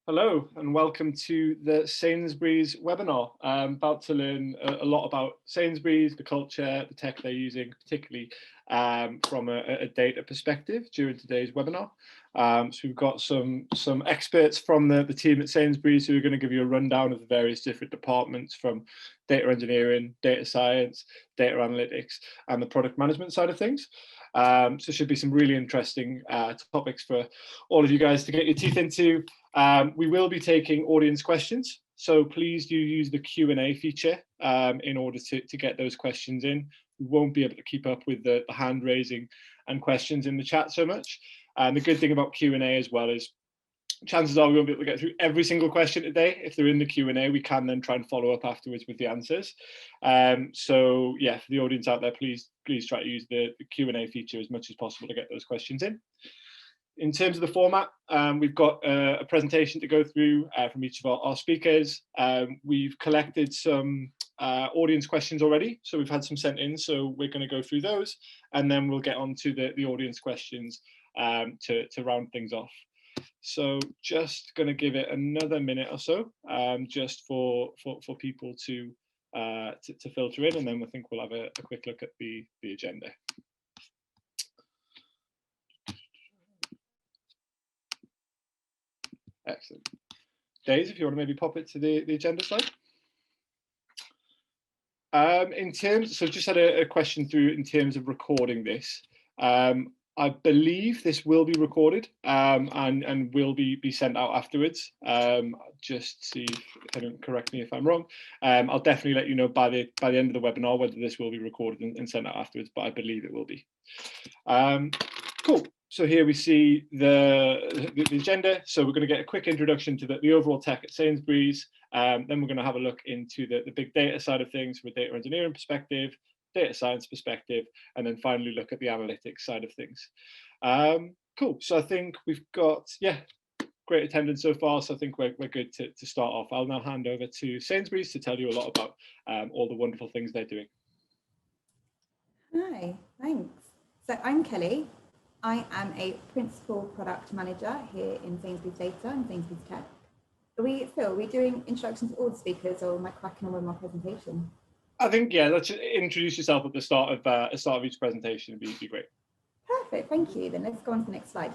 Hello and welcome to the Sainsburys webinar. I'm about to learn a lot about Sainsburys, the culture, the tech they're using, particularly from a data perspective during today's webinar. So we've got some experts from the team at Sainsburys who are going to give you a rundown of the various different departments, from data engineering, data science, data analytics, and the product management side of things. So it should be some really interesting topics for all of you guys to get your teeth into. We will be taking audience questions, so please do use the Q&A feature in order to get those questions in. We won't be able to keep up with the hand raising and questions in the chat so much. And the good thing about Q&A as well is chances are we won't be able to get through every single question today. If they're in the Q&A, we can then try and follow up afterwards with the answers. So yeah, for the audience out there, please try to use the Q&A feature as much as possible to get those questions in. In terms of the format, we've got a presentation to go through from each of our speakers. We've collected some audience questions already, so we've had some sent in, so we're going to go through those, and then we'll get on to the audience questions to round things off. So just going to give it another minute or so, just for people to filter in, and then I think we'll have a quick look at the agenda. Excellent. Days, if you want to maybe pop it to the agenda slide. So just had a question through in terms of recording this. I believe this will be recorded and will be sent out afterwards. Just see if anyone correct me if I'm wrong. I'll definitely let you know by the end of the webinar whether this will be recorded and sent out afterwards, but I believe it will be. Cool. So here we see the agenda. So we're going to get a quick introduction to the overall tech at Sainsburys. Then we're going to have a look into the big data side of things from a data engineering perspective, data science perspective, and then finally look at the analytics side of things. Cool. So I think we've got, great attendance so far. So I think we're good to start off. I'll now hand over to Sainsburys to tell you a lot about all the wonderful things they're doing. Hi, thanks. So I'm Kelly. I am a Principal Product Manager here in Sainsburys Data and Sainsburys Tech. Phil, are we doing introductions to all the speakers, or am I cracking on with my presentation? I think, let's introduce yourself at the start of each presentation. It'd be great. Perfect, thank you. Then let's go on to the next slide.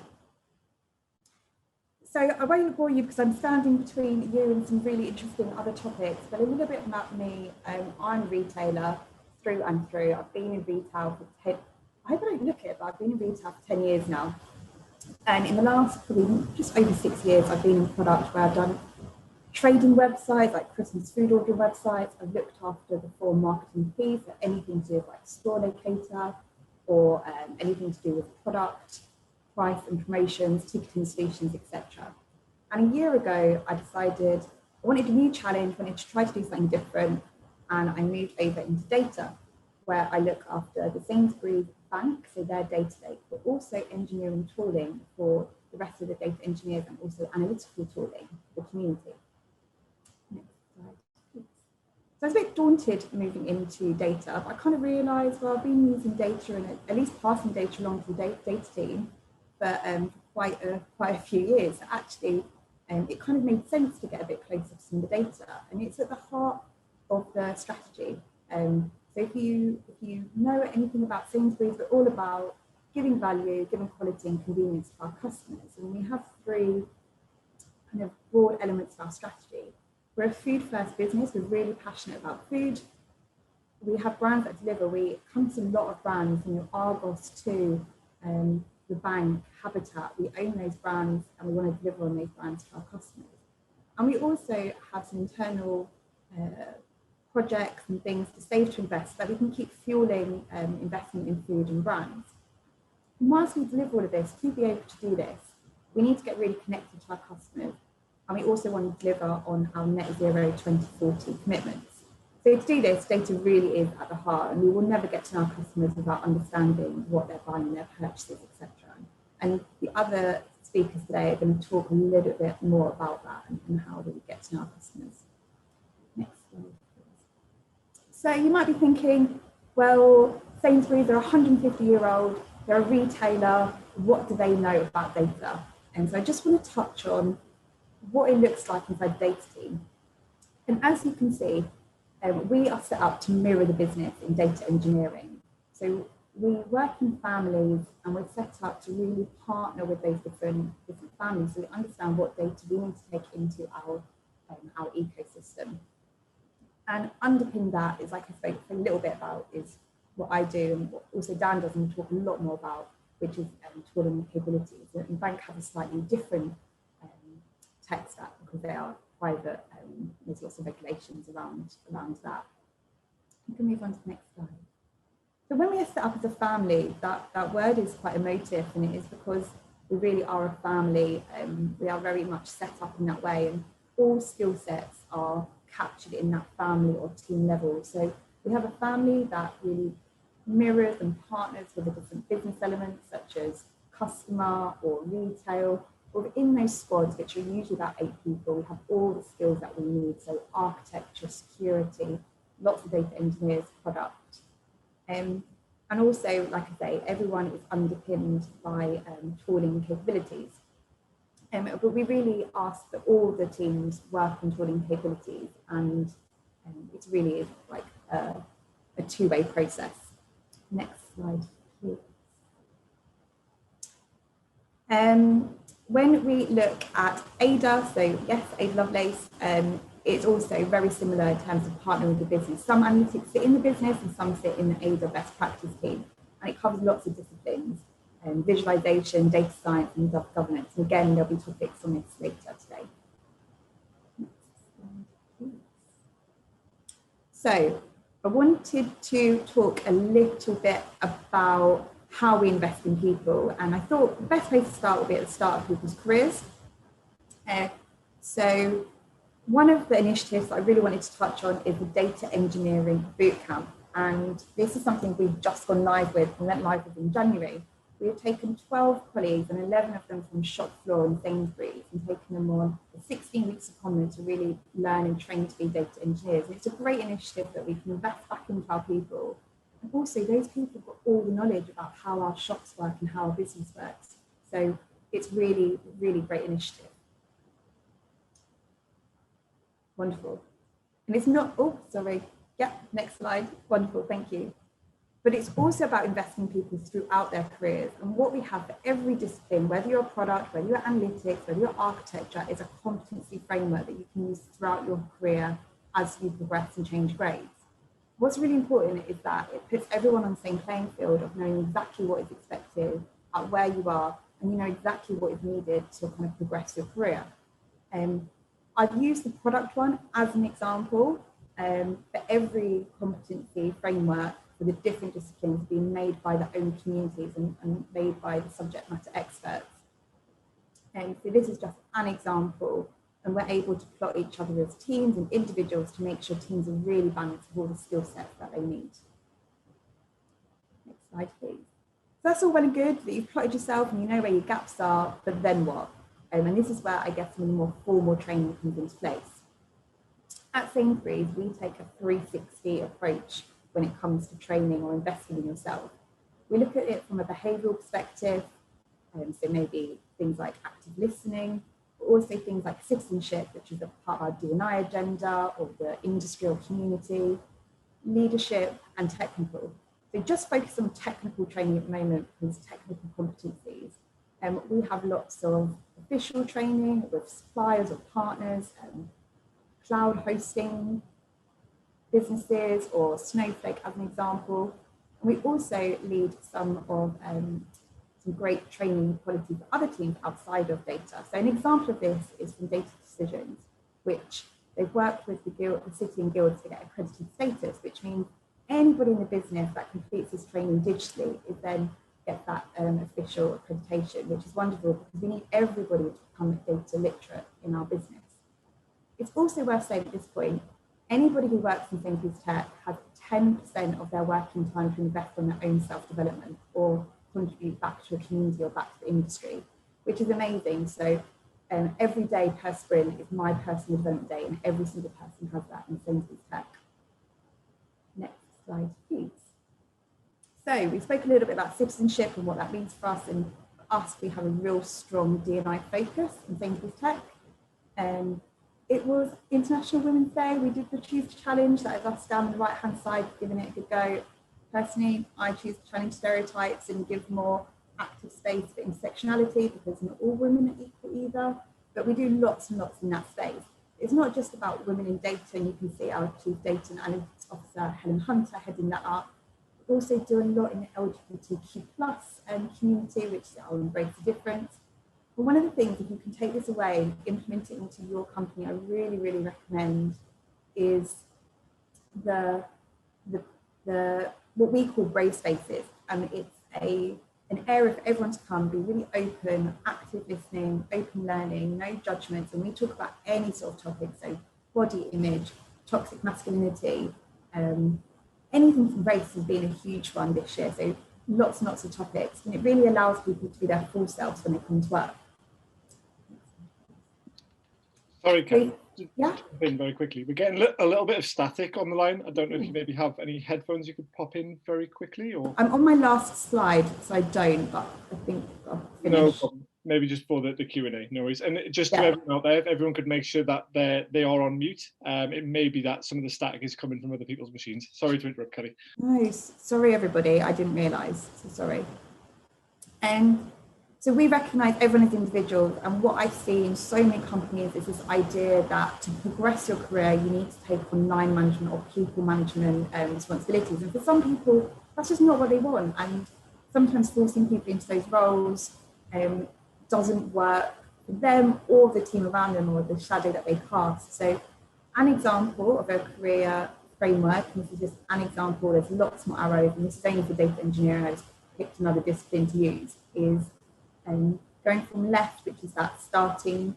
So I won't bore you because I'm standing between you and some really interesting other topics, but a little bit about me. I'm a retailer through and through. I've been in retail for I hope I don't look it, but I've been in retail for 10 years now. And in the last probably just over 6 years, I've been in product where I've done trading websites, like Christmas food ordering websites. I've looked after the full marketing piece, so anything to do with like store locator or anything to do with product, price and promotions, ticketing solutions, etc. And a year ago, I decided I wanted a new challenge, wanted to try to do something different. And I moved over into data, where I look after the Sainsbury's bank, so their data lake, but also engineering tooling for the rest of the data engineers and also analytical tooling for the community. Next slide, please. So I was a bit daunted moving into data, but I kind of realised, well, I've been using data and at least passing data along to the data team for quite a few years. So actually, it kind of made sense to get a bit closer to some of the data, and it's at the heart of the strategy. So if you know anything about Sainsbury's, we're all about giving value, giving quality and convenience to our customers. And we have three kind of broad elements of our strategy. We're a food first business. We're really passionate about food. We have brands that deliver. We come to a lot of brands, Argos to the bank, Habitat. We own those brands and we want to deliver on those brands to our customers. And we also have some internal projects and things to save to invest so that we can keep fueling investment in food and brands. And whilst we deliver all of this, to be able to do this, we need to get really connected to our customers. And we also want to deliver on our net zero 2040 commitments. So to do this, data really is at the heart, and we will never get to know our customers without understanding what they're buying, their purchases, etc. And the other speakers today are going to talk a little bit more about that and how do we get to know our customers. Next slide. So you might be thinking, well, Sainsbury's are 150-year-old, they're a retailer, what do they know about data? And so I just want to touch on what it looks like inside the data team. And as you can see, we are set up to mirror the business in data engineering. So we work in families and we're set up to really partner with those different families so we understand what data we need to take into our ecosystem. And underpin that is, like I spoke a little bit about, is what I do and what also Dan does and we'll talk a lot more about, which is tooling and capabilities. And bank have a slightly different tech stack because they are private. There's lots of regulations around that. You can move on to the next slide. So when we are set up as a family, that word is quite emotive, and it is because we really are a family. We are very much set up in that way, and all skill sets are captured in that family or team level. So we have a family that really mirrors and partners with the different business elements such as customer or retail. Within those squads, which are usually about 8 people, we have all the skills that we need. So architecture, security, lots of data engineers, product. And also, like I say, everyone is underpinned by tooling capabilities. But we really ask that all the teams work on tooling capabilities, and it's really like a two-way process. Next slide, please. When we look at AIDA, so yes, AIDA Lovelace, it's also very similar in terms of partnering with the business. Some analytics sit in the business and some sit in the AIDA best practice team. And it covers lots of disciplines, visualization, data science, and governance. And again, there'll be topics on this later today. So I wanted to talk a little bit about how we invest in people. And I thought the best place to start would be at the start of people's careers. So one of the initiatives that I really wanted to touch on is the Data Engineering Bootcamp. And this is something we've just gone live with. We went live with in January. We have taken 12 colleagues and 11 of them from shop floor in Sainsbury's and taken them on 16 weeks of common to really learn and train to be data engineers. And it's a great initiative that we can invest back into our people. And also those people have got all the knowledge about how our shops work and how our business works. So it's really, really great initiative. Wonderful. And it's not, oh, sorry. Yeah, next slide. Wonderful, thank you. But it's also about investing in people throughout their careers. And what we have for every discipline, whether you're a product, whether you're analytics, whether you're architecture, is a competency framework that you can use throughout your career as you progress and change grades. What's really important is that it puts everyone on the same playing field of knowing exactly what is expected at where you are, and you know exactly what is needed to kind of progress your career. I've used the product one as an example, for every competency framework for the different disciplines being made by their own communities and made by the subject matter experts. And so this is just an example, and we're able to plot each other as teams and individuals to make sure teams are really balanced with all the skill sets that they need. Next slide, please. So that's all well and good that you've plotted yourself and you know where your gaps are, but then what? And this is where I guess some of the more formal training comes into place. At Sainsbury's, we take a 360 approach when it comes to training or investing in yourself. We look at it from a behavioural perspective, so maybe things like active listening, but also things like citizenship, which is a part of our D&I agenda, or the industry or community, leadership, and technical. So just focus on technical training at the moment because technical competencies. We have lots of official training with suppliers or partners, cloud hosting businesses or Snowflake as an example. And we also lead some of some great training quality for other teams outside of data. So an example of this is from Data Decisions, which they've worked with the city and guilds to get accredited status, which means anybody in the business that completes this training digitally is then get that official accreditation, which is wonderful because we need everybody to become data literate in our business. It's also worth saying at this point, anybody who works in Sainsbury's Tech has 10% of their working time to invest in their own self-development or contribute back to a community or back to the industry, which is amazing. So every day per sprint is my personal development day, and every single person has that in Sainsbury's Tech. Next slide, please. So we spoke a little bit about citizenship and what that means for us, and for us, we have a real strong D&I focus in Sainsbury's Tech. It was International Women's Day. We did the Choose to Challenge. That is us down on the right-hand side, giving it a good go. Personally, I choose to challenge stereotypes and give more active space for intersectionality, because not all women are equal either, but we do lots and lots in that space. It's not just about women in data, and you can see our Chief Data and Analytics Officer, Helen Hunter, heading that up. We're also doing a lot in the LGBTQ+ community, which I'll embrace the difference. But one of the things, if you can take this away and implement it into your company, I really, really recommend is the what we call brave spaces. It's an area for everyone to come, be really open, active listening, open learning, no judgments, and we talk about any sort of topic, so body image, toxic masculinity, anything from race has been a huge one this year, so lots and lots of topics, and it really allows people to be their full selves when they come to work. Sorry, Kate, yeah. jump in very quickly. We're getting a little bit of static on the line. I don't know if you maybe have any headphones you could pop in very quickly, or? I'm on my last slide, so I don't, but I think I'll finish. No problem. Maybe just for the Q&A, no worries. And just to everyone out there, if everyone could make sure that they are on mute, it may be that some of the static is coming from other people's machines. Sorry to interrupt, Kelly. No, sorry everybody, I didn't realise, so sorry. So we recognise everyone as individuals, and what I see in so many companies is this idea that to progress your career, you need to take on line management or people management responsibilities. And for some people, that's just not what they want. And sometimes forcing people into those roles doesn't work for them or the team around them or the shadow that they cast. So an example of a career framework, and this is just an example, there's lots more arrows, and this is only for data engineering, I just picked another discipline to use, is going from left, which is that starting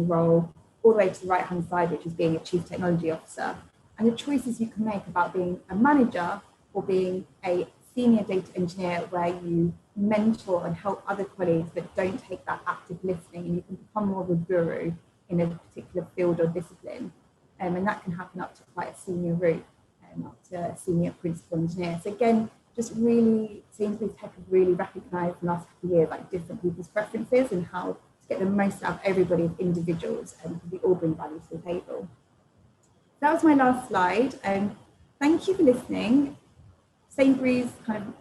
role, all the way to the right-hand side, which is being a chief technology officer. And the choices you can make about being a manager or being a senior data engineer, where you mentor and help other colleagues but don't take that active listening, and you can become more of a guru in a particular field or discipline. And that can happen up to quite a senior route, up to a senior principal engineer. So again, just really, Sainsbury's Tech have really recognised in the last couple of years, like different people's preferences and how to get the most out of everybody as individuals, and we all bring value to the table. That was my last slide. Thank you for listening. Sainsbury's kind of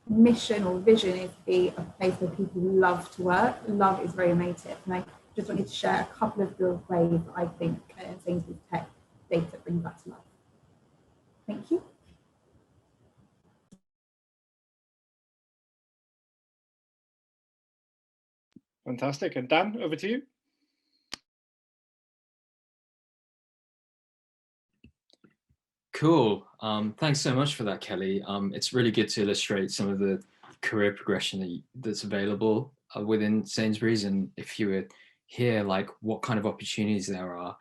mission or vision is to be a place where people love to work. Love is very emotive, and I just wanted to share a couple of the ways that I think Sainsbury's Tech data brings that to life. Thank you. Fantastic. And Dan, over to you. Cool. Thanks so much for that, Kelly. It's really good to illustrate some of the career progression that's available within Sainsbury's. And if you were here, like what kind of opportunities there are,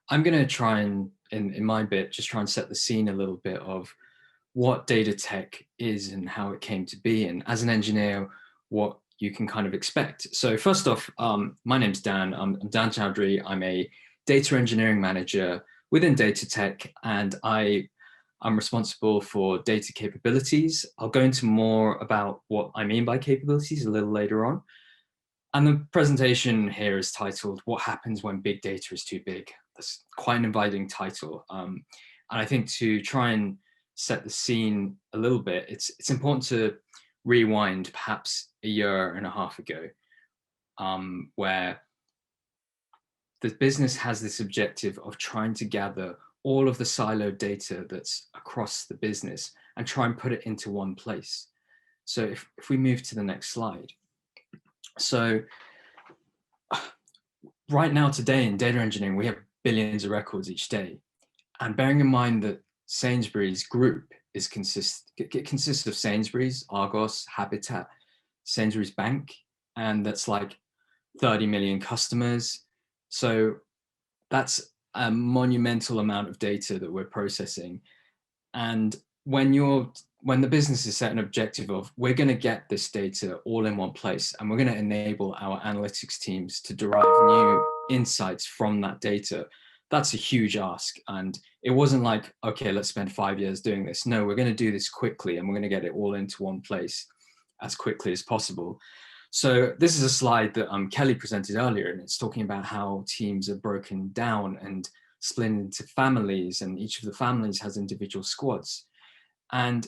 I'm going to try and, in my bit, just try and set the scene a little bit of what data tech is and how it came to be. And as an engineer, what you can kind of expect. So first off, my name's Dan. I'm Dan Chowdhury. I'm a data engineering manager within data tech, and I'm responsible for data capabilities. I'll go into more about what I mean by capabilities a little later on. And the presentation here is titled, "What Happens When Big Data is Too Big?" That's quite an inviting title. And I think to try and set the scene a little bit, it's important to rewind perhaps a year and a half ago, where the business has this objective of trying to gather all of the siloed data that's across the business and try and put it into one place. So if we move to the next slide. So right now today in data engineering, we have billions of records each day. And bearing in mind that Sainsbury's group consists of Sainsbury's, Argos, Habitat, Sainsbury's Bank, and that's like 30 million customers. So that's a monumental amount of data that we're processing. And when the business is set an objective of, we're going to get this data all in one place, and we're going to enable our analytics teams to derive new insights from that data, that's a huge ask. And it wasn't like, okay, let's spend 5 years doing this. No, we're going to do this quickly, and we're going to get it all into one place as quickly as possible. So this is a slide that Kelly presented earlier, and it's talking about how teams are broken down and split into families, and each of the families has individual squads. And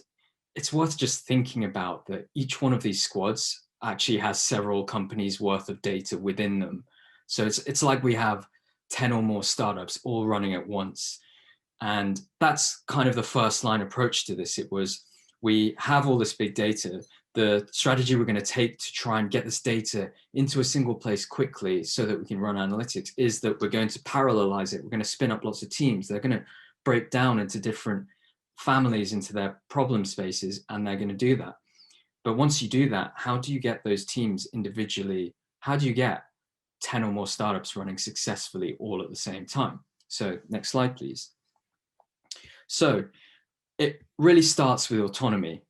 it's worth just thinking about that each one of these squads actually has several companies worth of data within them. So it's like we have 10 or more startups all running at once. And that's kind of the first line approach to this. It was, we have all this big data. The strategy we're going to take to try and get this data into a single place quickly so that we can run analytics is that we're going to parallelize it. We're going to spin up lots of teams. They're going to break down into different families, into their problem spaces, and they're going to do that. But once you do that, how do you get those teams individually? How do you get 10 or more startups running successfully all at the same time? So next slide, please. So it really starts with autonomy.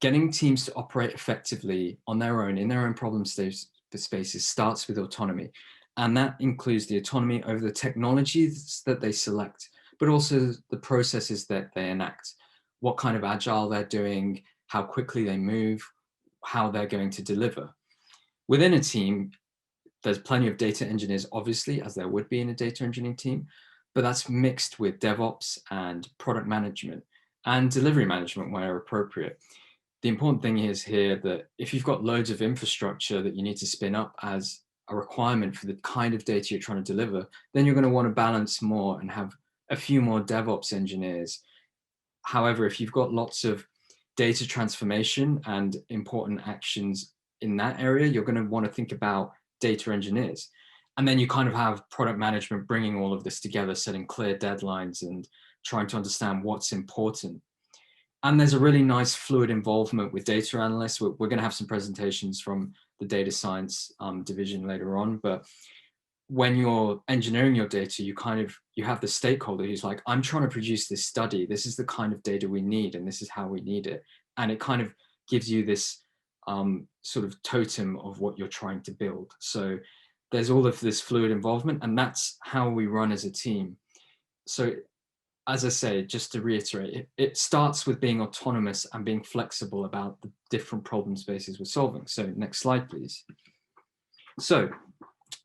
Getting teams to operate effectively on their own, in their own problem spaces, starts with autonomy. And that includes the autonomy over the technologies that they select, but also the processes that they enact, what kind of agile they're doing, how quickly they move, how they're going to deliver. Within a team, there's plenty of data engineers, obviously, as there would be in a data engineering team, but that's mixed with DevOps and product management and delivery management where appropriate. The important thing is here that if you've got loads of infrastructure that you need to spin up as a requirement for the kind of data you're trying to deliver, then you're going to want to balance more and have a few more DevOps engineers. However, if you've got lots of data transformation and important actions in that area, you're going to want to think about data engineers. And then you kind of have product management bringing all of this together, setting clear deadlines and trying to understand what's important. And there's a really nice fluid involvement with data analysts. We're going to have some presentations from the data science division later on, but when you're engineering your data, you have the stakeholder who's like, I'm trying to produce this study. This is the kind of data we need, and this is how we need it. And it kind of gives you this sort of totem of what you're trying to build. So there's all of this fluid involvement, and that's how we run as a team. So as I say, just to reiterate, it starts with being autonomous and being flexible about the different problem spaces we're solving. So next slide, please. So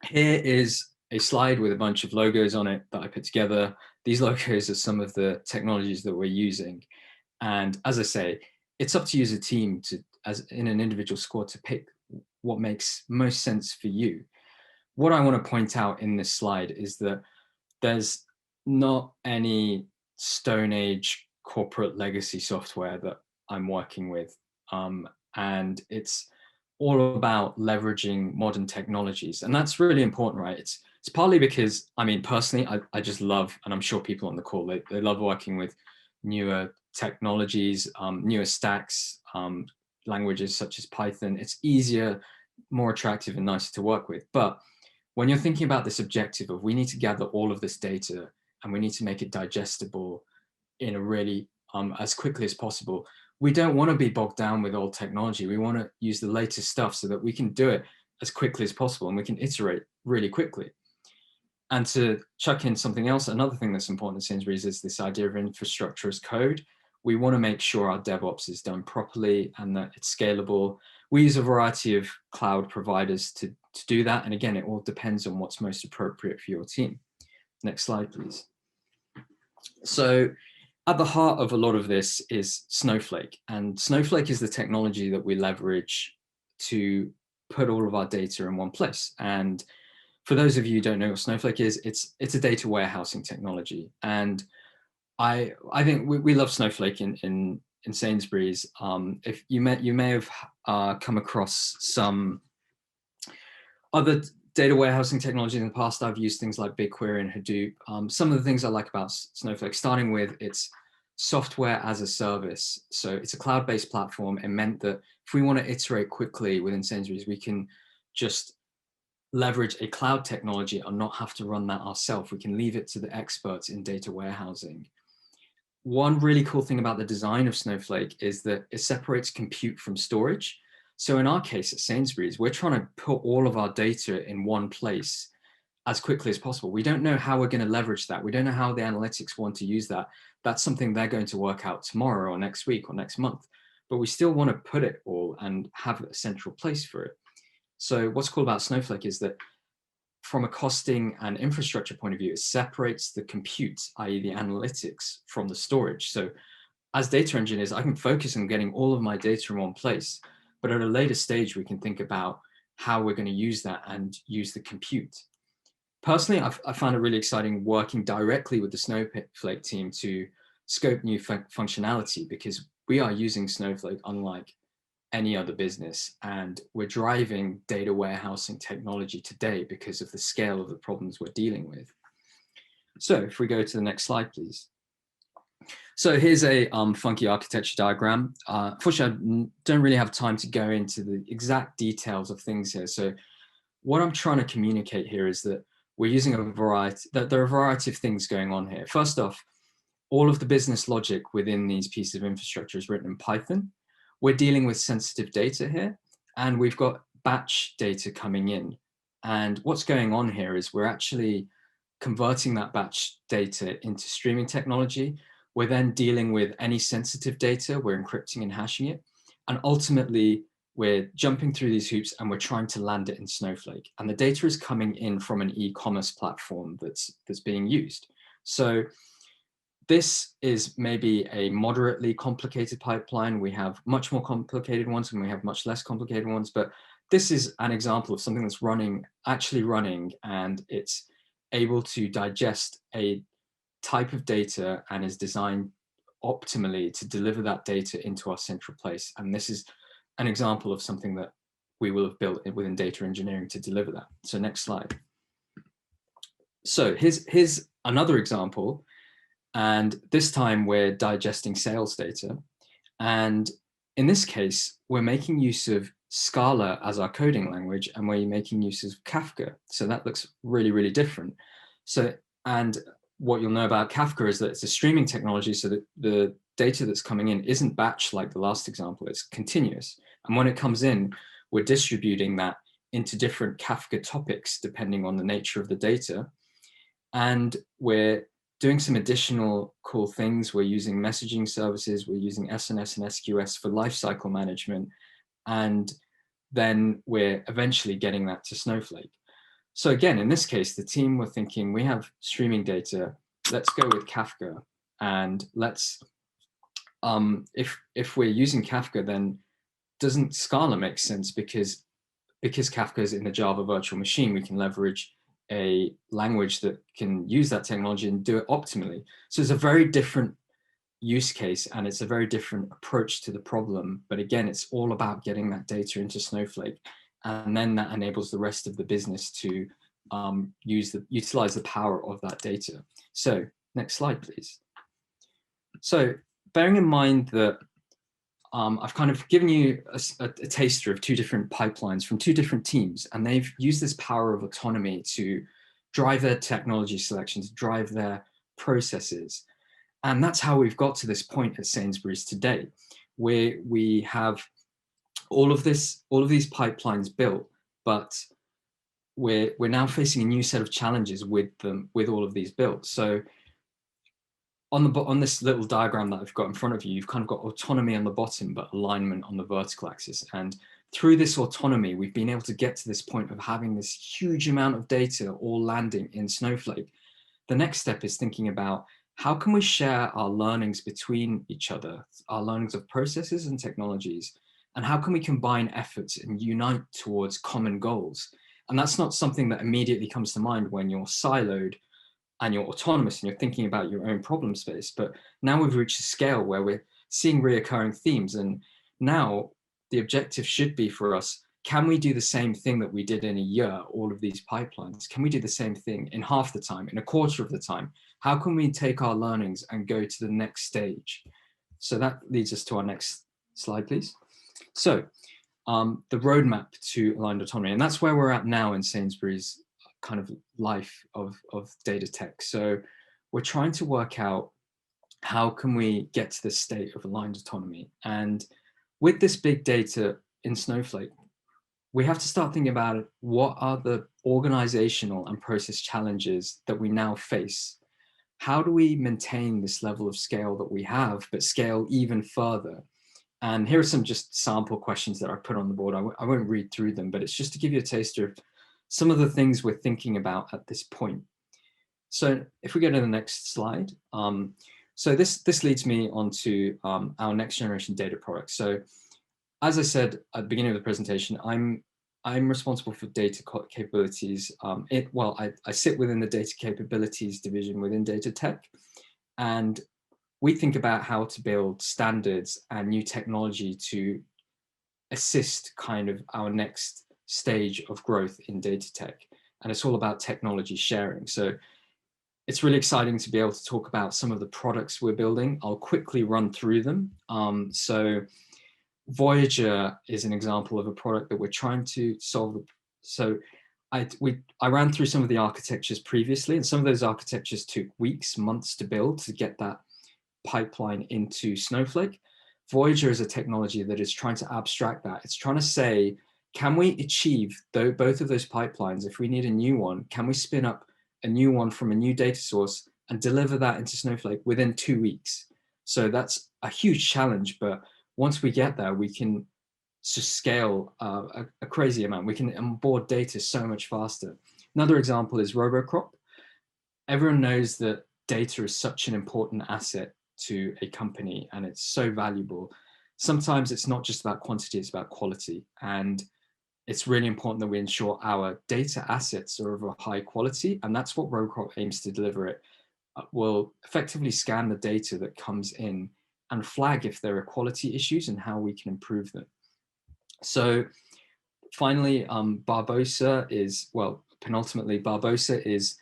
here is a slide with a bunch of logos on it that I put together. These logos are some of the technologies that we're using. And as I say, it's up to you as a team to, as in an individual squad, to pick what makes most sense for you. What I want to point out in this slide is that there's not any Stone Age corporate legacy software that I'm working with. And it's all about leveraging modern technologies. And that's really important, right? It's partly because, I mean, personally, I just love, and I'm sure people on the call, they love working with newer technologies, newer stacks, languages such as Python. It's easier, more attractive and nicer to work with. But when you're thinking about this objective of we need to gather all of this data and we need to make it digestible in a really, as quickly as possible, we don't want to be bogged down with old technology. We want to use the latest stuff so that we can do it as quickly as possible and we can iterate really quickly. And to chuck in something else, another thing that's important at Sainsbury's is this idea of infrastructure as code. We want to make sure our DevOps is done properly and that it's scalable. We use a variety of cloud providers to do that. And again, it all depends on what's most appropriate for your team. Next slide, please. So at the heart of a lot of this is Snowflake. And Snowflake is the technology that we leverage to put all of our data in one place. And for those of you who don't know what Snowflake is, it's a data warehousing technology. And I think we love Snowflake in Sainsbury's. If you may have come across some other data warehousing technology in the past. I've used things like BigQuery and Hadoop. Some of the things I like about Snowflake, starting with its software as a service. So it's a cloud-based platform. It meant that if we want to iterate quickly within Sainsbury's, we can just leverage a cloud technology and not have to run that ourselves. We can leave it to the experts in data warehousing. One really cool thing about the design of Snowflake is that it separates compute from storage. So in our case at Sainsbury's, we're trying to put all of our data in one place as quickly as possible. We don't know how we're going to leverage that. We don't know how the analytics want to use that. That's something they're going to work out tomorrow or next week or next month. But we still want to put it all and have a central place for it. So what's cool about Snowflake is that from a costing and infrastructure point of view, it separates the compute, i.e. the analytics, from the storage. So as data engineers, I can focus on getting all of my data in one place, but at a later stage, we can think about how we're going to use that and use the compute. Personally, I found it really exciting working directly with the Snowflake team to scope new functionality, because we are using Snowflake unlike any other business, and we're driving data warehousing technology today because of the scale of the problems we're dealing with. So if we go to the next slide, please. So here's a funky architecture diagram. Unfortunately, I don't really have time to go into the exact details of things here. So what I'm trying to communicate here is that we're using a variety, that there are a variety of things going on here. First off, all of the business logic within these pieces of infrastructure is written in Python. We're dealing with sensitive data here, and we've got batch data coming in. And what's going on here is we're actually converting that batch data into streaming technology. We're then dealing with any sensitive data, we're encrypting and hashing it. And ultimately, we're jumping through these hoops and we're trying to land it in Snowflake. And the data is coming in from an e-commerce platform that's being used. So this is maybe a moderately complicated pipeline. We have much more complicated ones and we have much less complicated ones, but this is an example of something that's actually running, and it's able to digest a type of data and is designed optimally to deliver that data into our central place. And this is an example of something that we will have built within data engineering to deliver that. So next slide. So here's another example. And this time we're digesting sales data. And in this case, we're making use of Scala as our coding language, and we're making use of Kafka. So that looks really, really different. So, and what you'll know about Kafka is that it's a streaming technology, so that the data that's coming in isn't batch like the last example, it's continuous. And when it comes in, we're distributing that into different Kafka topics depending on the nature of the data. And we're doing some additional cool things. We're using messaging services, we're using SNS and SQS for lifecycle management, and then we're eventually getting that to Snowflake. So again, in this case, the team were thinking, we have streaming data, let's go with Kafka, and let's, if we're using Kafka, then doesn't Scala make sense? Because Kafka is in the Java virtual machine, we can leverage a language that can use that technology and do it optimally. So it's a very different use case, and it's a very different approach to the problem. But again, it's all about getting that data into Snowflake, and then that enables the rest of the business to utilize the power of that data. So next slide, please. So bearing in mind that I've kind of given you a taster of two different pipelines from two different teams, and they've used this power of autonomy to drive their technology selection, to drive their processes. And that's how we've got to this point at Sainsbury's today, where we have all of these pipelines built, but we're now facing a new set of challenges with all of these built. So on this little diagram that I've got in front of you, you've kind of got autonomy on the bottom, but alignment on the vertical axis. And through this autonomy, we've been able to get to this point of having this huge amount of data all landing in Snowflake. The next step is thinking about how can we share our learnings between each other, our learnings of processes and technologies, and how can we combine efforts and unite towards common goals? And that's not something that immediately comes to mind when you're siloed and you're autonomous and you're thinking about your own problem space. But now we've reached a scale where we're seeing reoccurring themes. And now the objective should be for us, can we do the same thing that we did in a year, all of these pipelines? Can we do the same thing in half the time, in a quarter of the time? How can we take our learnings and go to the next stage? So that leads us to our next slide, please. So the roadmap to aligned autonomy, and that's where we're at now in Sainsbury's kind of life of data tech. So we're trying to work out how can we get to this state of aligned autonomy. And with this big data in Snowflake, we have to start thinking about what are the organizational and process challenges that we now face. How do we maintain this level of scale that we have, but scale even further? And here are some just sample questions that I put on the board. I won't read through them, but it's just to give you a taster of some of the things we're thinking about at this point. So if we go to the next slide, so this leads me onto our next generation data products. So as I said at the beginning of the presentation, I'm responsible for data capabilities. I sit within the data capabilities division within data tech, and we think about how to build standards and new technology to assist kind of our next stage of growth in data tech. And it's all about technology sharing. So it's really exciting to be able to talk about some of the products we're building. I'll quickly run through them. So Voyager is an example of a product that we're trying to solve. So I ran through some of the architectures previously, and some of those architectures took weeks, months to build to get that pipeline into Snowflake. Voyager is a technology that is trying to abstract that. It's trying to say, can we achieve both of those pipelines? If we need a new one, can we spin up a new one from a new data source and deliver that into Snowflake within 2 weeks? So that's a huge challenge, but once we get there, we can just scale a crazy amount. We can onboard data so much faster. Another example is RoboCrop. Everyone knows that data is such an important asset to a company, and it's so valuable. Sometimes it's not just about quantity, it's about quality. And it's really important that we ensure our data assets are of a high quality, and that's what RoboCrop aims to deliver. It will effectively scan the data that comes in and flag if there are quality issues and how we can improve them. So finally, Barbosa is, well, penultimately, Barbosa is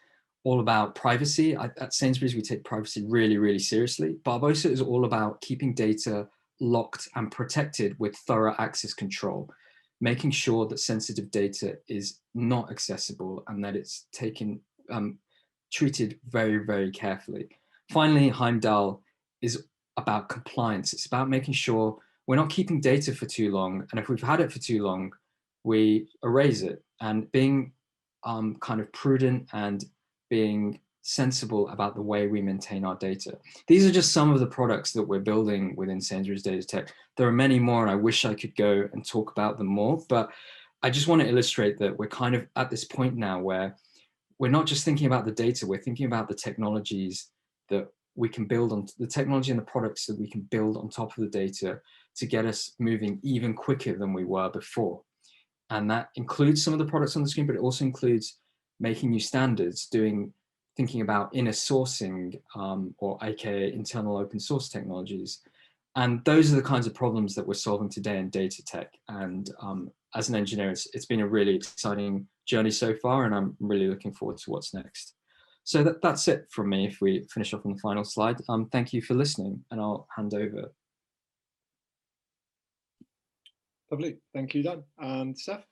all about privacy. At Sainsbury's, we take privacy really, really seriously. Barbosa is all about keeping data locked and protected with thorough access control, making sure that sensitive data is not accessible and that it's treated very, very carefully. Finally, Heimdall is about compliance. It's about making sure we're not keeping data for too long, and if we've had it for too long, we erase it, and being kind of prudent and being sensible about the way we maintain our data. These are just some of the products that we're building within Sainsbury's Data Tech. There are many more, and I wish I could go and talk about them more, but I just want to illustrate that we're kind of at this point now where we're not just thinking about the data, we're thinking about the technologies that we can build on, the technology and the products that we can build on top of the data to get us moving even quicker than we were before. And that includes some of the products on the screen, but it also includes making new standards, thinking about inner sourcing, or aka internal open source technologies. And those are the kinds of problems that we're solving today in data tech. And as an engineer, it's been a really exciting journey so far, and I'm really looking forward to what's next. So that's it from me. If we finish off on the final slide, thank you for listening, and I'll hand over. Lovely, thank you, Dan. And Steph?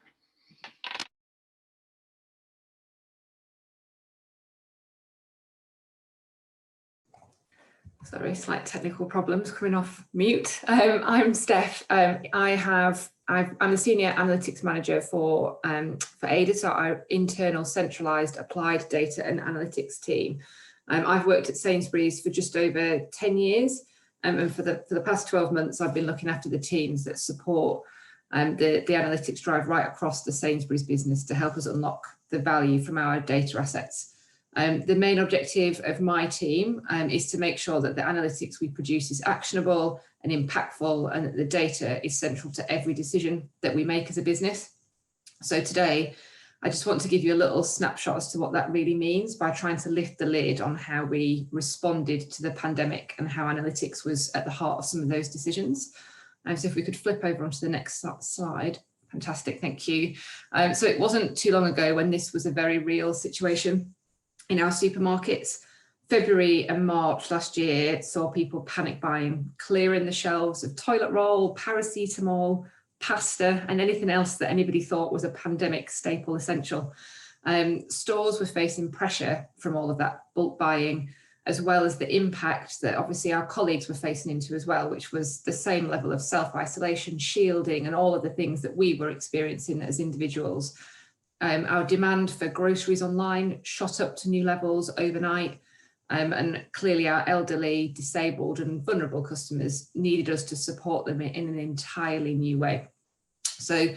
Sorry, slight technical problems coming off mute. I'm Steph. I'm the Senior Analytics Manager for AIDA, so our internal centralised applied data and analytics team. I've worked at Sainsbury's for just over 10 years, and for the past 12 months, I've been looking after the teams that support the analytics drive right across the Sainsbury's business to help us unlock the value from our data assets. The main objective of my team is to make sure that the analytics we produce is actionable and impactful, and that the data is central to every decision that we make as a business. So today, I just want to give you a little snapshot as to what that really means by trying to lift the lid on how we responded to the pandemic and how analytics was at the heart of some of those decisions. So if we could flip over onto the next slide. Fantastic, thank you. So it wasn't too long ago when this was a very real situation in our supermarkets. February and March last year saw people panic buying, clearing the shelves of toilet roll, paracetamol, pasta, and anything else that anybody thought was a pandemic staple essential. Stores were facing pressure from all of that bulk buying, as well as the impact that obviously our colleagues were facing into as well, which was the same level of self-isolation, shielding, and all of the things that we were experiencing as individuals. Our demand for groceries online shot up to new levels overnight. And clearly our elderly, disabled and vulnerable customers needed us to support them in an entirely new way. So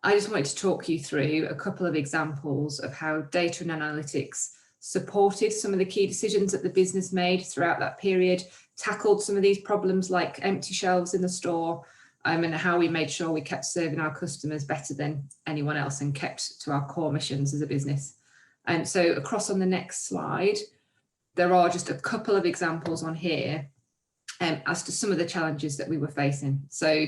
I just wanted to talk you through a couple of examples of how data and analytics supported some of the key decisions that the business made throughout that period, tackled some of these problems like empty shelves in the store, and how we made sure we kept serving our customers better than anyone else and kept to our core missions as a business. And so across on the next slide, there are just a couple of examples on here as to some of the challenges that we were facing. So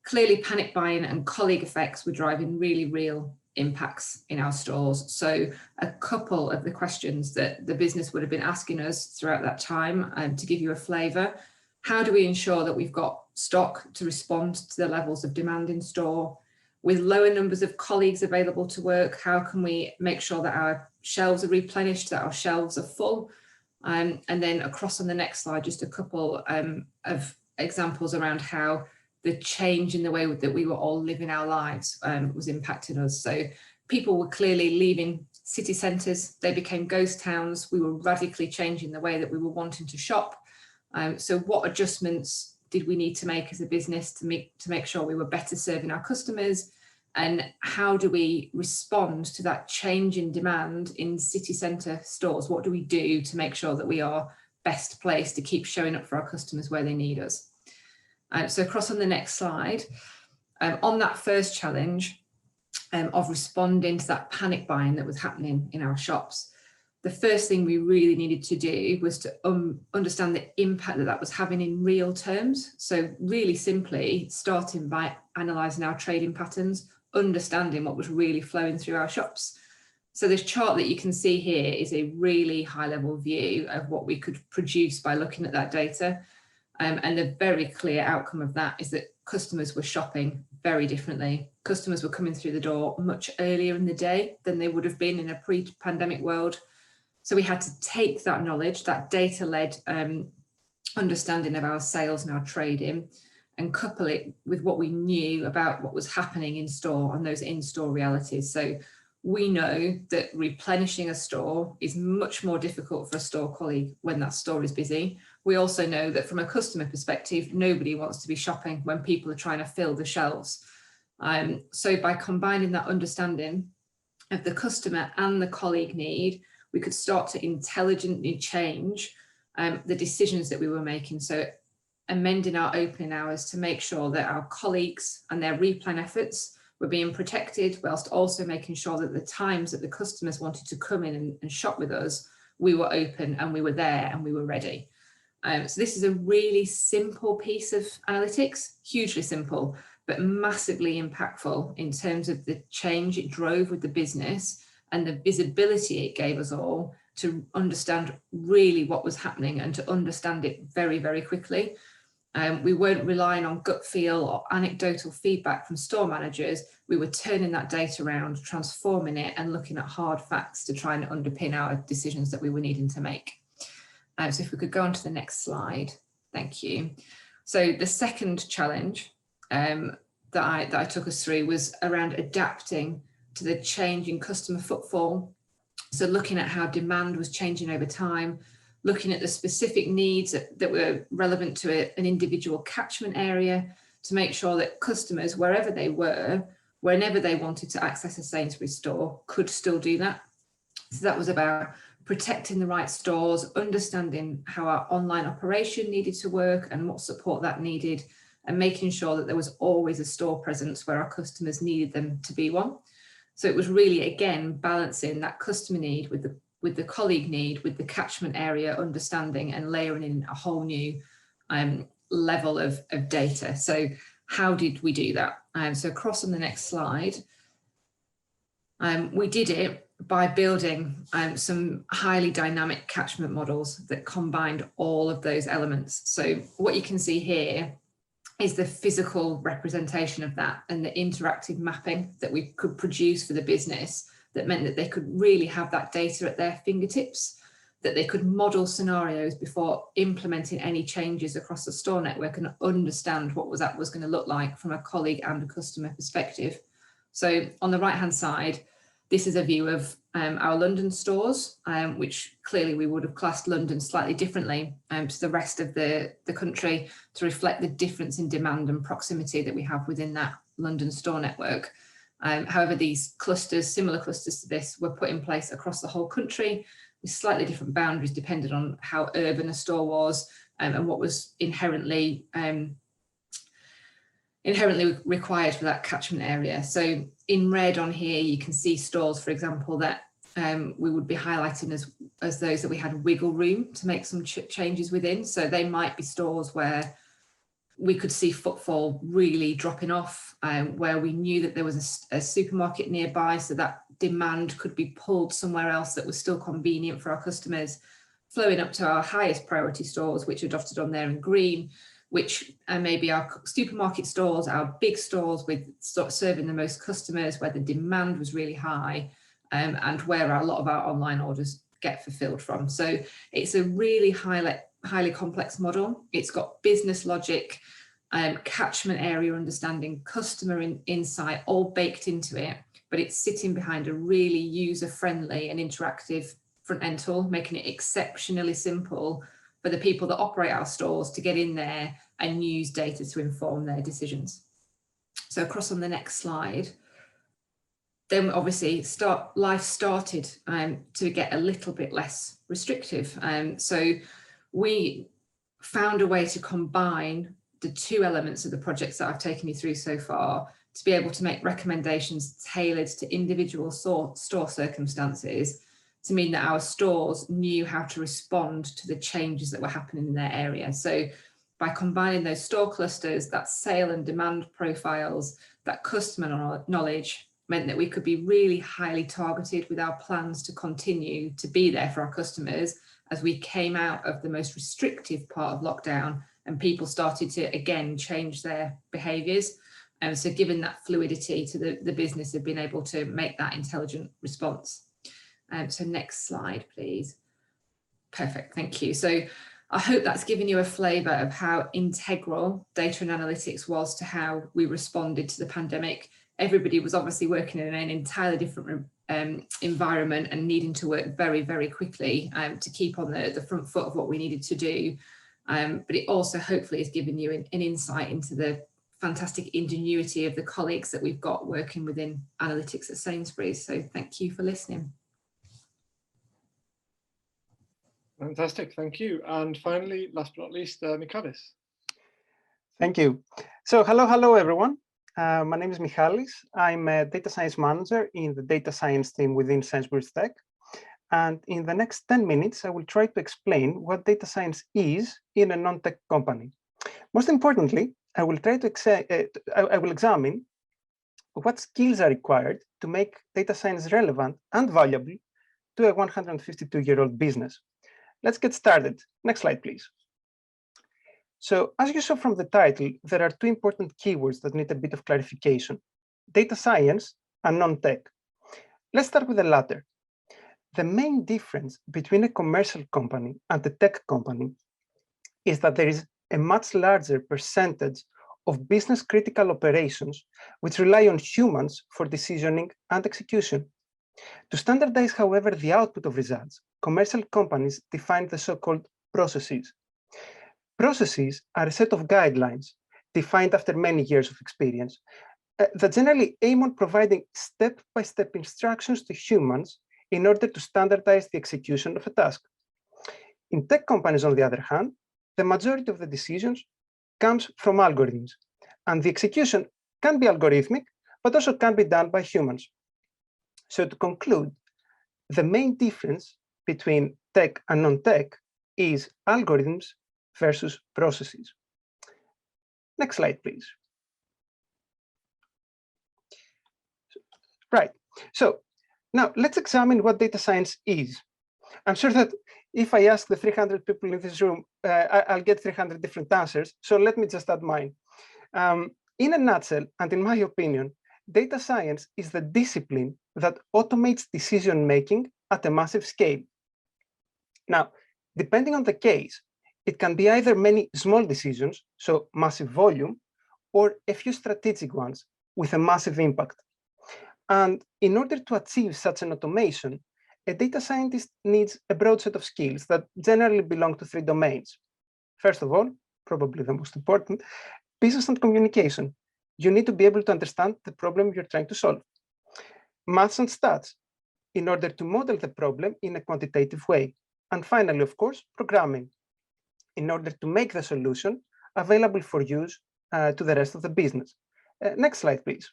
clearly panic buying and colleague effects were driving really real impacts in our stores. So a couple of the questions that the business would have been asking us throughout that time, to give you a flavour: how do we ensure that we've got stock to respond to the levels of demand in store? With lower numbers of colleagues available to work, how can we make sure that our shelves are replenished, that our shelves are full? And then across on the next slide, just a couple of examples around how the change in the way that we were all living our lives was impacting us. So people were clearly leaving city centres, they became ghost towns. We were radically changing the way that we were wanting to shop. So what adjustments did we need to make as a business to make sure we were better serving our customers? And how do we respond to that change in demand in city centre stores? What do we do to make sure that we are best placed to keep showing up for our customers where they need us? So across on the next slide, on that first challenge of responding to that panic buying that was happening in our shops, the first thing we really needed to do was to understand the impact that was having in real terms. So really simply starting by analysing our trading patterns, understanding what was really flowing through our shops. So this chart that you can see here is a really high level view of what we could produce by looking at that data. And the very clear outcome of that is that customers were shopping very differently. Customers were coming through the door much earlier in the day than they would have been in a pre-pandemic world. So we had to take that knowledge, that data-led understanding of our sales and our trading, and couple it with what we knew about what was happening in store and those in-store realities. So we know that replenishing a store is much more difficult for a store colleague when that store is busy. We also know that from a customer perspective, nobody wants to be shopping when people are trying to fill the shelves. So by combining that understanding of the customer and the colleague need, we could start to intelligently change the decisions that we were making. So amending our opening hours to make sure that our colleagues and their replan efforts were being protected, whilst also making sure that the times that the customers wanted to come in and shop with us, we were open and we were there and we were ready. So this is a really simple piece of analytics, hugely simple, but massively impactful in terms of the change it drove with the business and the visibility it gave us all to understand really what was happening and to understand it very, very quickly. We weren't relying on gut feel or anecdotal feedback from store managers. We were turning that data around, transforming it and looking at hard facts to try and underpin our decisions that we were needing to make. So if we could go on to the next slide, thank you. So the second challenge that I took us through was around adapting to the change in customer footfall. So looking at how demand was changing over time, looking at the specific needs that were relevant to an individual catchment area to make sure that customers, wherever they were, whenever they wanted to access a Sainsbury's store, could still do that. So that was about protecting the right stores, understanding how our online operation needed to work and what support that needed, and making sure that there was always a store presence where our customers needed them to be one. So it was really, again, balancing that customer need with the colleague need, with the catchment area understanding and layering in a whole new level of data. So how did we do that? So across on the next slide, we did it by building some highly dynamic catchment models that combined all of those elements. So what you can see here is the physical representation of that and the interactive mapping that we could produce for the business that meant that they could really have that data at their fingertips, that they could model scenarios before implementing any changes across the store network and understand what that was going to look like from a colleague and a customer perspective. So on the right hand side, This is a view of our London stores, which clearly we would have classed London slightly differently to the rest of the country to reflect the difference in demand and proximity that we have within that London store network. However, these clusters, similar clusters to this, were put in place across the whole country with slightly different boundaries depending on how urban a store was and what was inherently required for that catchment area. So in red on here, you can see stores, for example, that we would be highlighting as those that we had wiggle room to make some changes within. So they might be stores where we could see footfall really dropping off, where we knew that there was a supermarket nearby, so that demand could be pulled somewhere else that was still convenient for our customers, flowing up to our highest priority stores, which are dotted on there in green, which are maybe our supermarket stores, our big stores with serving the most customers, where the demand was really high, and where a lot of our online orders get fulfilled from. So it's a really highly complex model. It's got business logic, catchment area understanding, customer insight all baked into it, but it's sitting behind a really user-friendly and interactive front end tool, making it exceptionally simple for the people that operate our stores to get in there and use data to inform their decisions. So across on the next slide, then obviously life started to get a little bit less restrictive. So we found a way to combine the two elements of the projects that I've taken you through so far to be able to make recommendations tailored to individual store circumstances, to mean that our stores knew how to respond to the changes that were happening in their area. So by combining those store clusters, that sale and demand profiles, that customer knowledge, meant that we could be really highly targeted with our plans to continue to be there for our customers as we came out of the most restrictive part of lockdown and people started to again change their behaviours. And so given that fluidity to the business of being able to make that intelligent response. So next slide, please. Perfect, thank you. So I hope that's given you a flavour of how integral data and analytics was to how we responded to the pandemic. Everybody was obviously working in an entirely different environment and needing to work very, very quickly to keep on the front foot of what we needed to do. But it also hopefully has given you an insight into the fantastic ingenuity of the colleagues that we've got working within analytics at Sainsbury's. So thank you for listening. Fantastic, thank you. And finally, last but not least, Michalis. Thank you. So hello everyone. My name is Michalis. I'm a data science manager in the data science team within Sainsbury's Tech. And in the next 10 minutes, I will try to explain what data science is in a non-tech company. Most importantly, I will try to I will examine what skills are required to make data science relevant and valuable to a 152-year-old business. Let's get started. Next slide, please. So as you saw from the title, there are two important keywords that need a bit of clarification: data science and non-tech. Let's start with the latter. The main difference between a commercial company and a tech company is that there is a much larger percentage of business critical operations which rely on humans for decisioning and execution. To standardize, however, the output of results, commercial companies define the so-called processes. Processes are a set of guidelines defined after many years of experience that generally aim on providing step-by-step instructions to humans in order to standardize the execution of a task. In tech companies, on the other hand, the majority of the decisions comes from algorithms, and the execution can be algorithmic, but also can be done by humans. So to conclude, the main difference between tech and non-tech is algorithms versus processes. Next slide, please. Right, so now let's examine what data science is. I'm sure that if I ask the 300 people in this room, I'll get 300 different answers, so let me just add mine. In a nutshell, and in my opinion, data science is the discipline that automates decision-making at a massive scale. Now, depending on the case, it can be either many small decisions, so massive volume, or a few strategic ones with a massive impact. And in order to achieve such an automation, a data scientist needs a broad set of skills that generally belong to 3 domains. First of all, probably the most important, business and communication. You need to be able to understand the problem you're trying to solve. Maths and stats, in order to model the problem in a quantitative way. And finally, of course, programming, in order to make the solution available for use to the rest of the business. Next slide, please.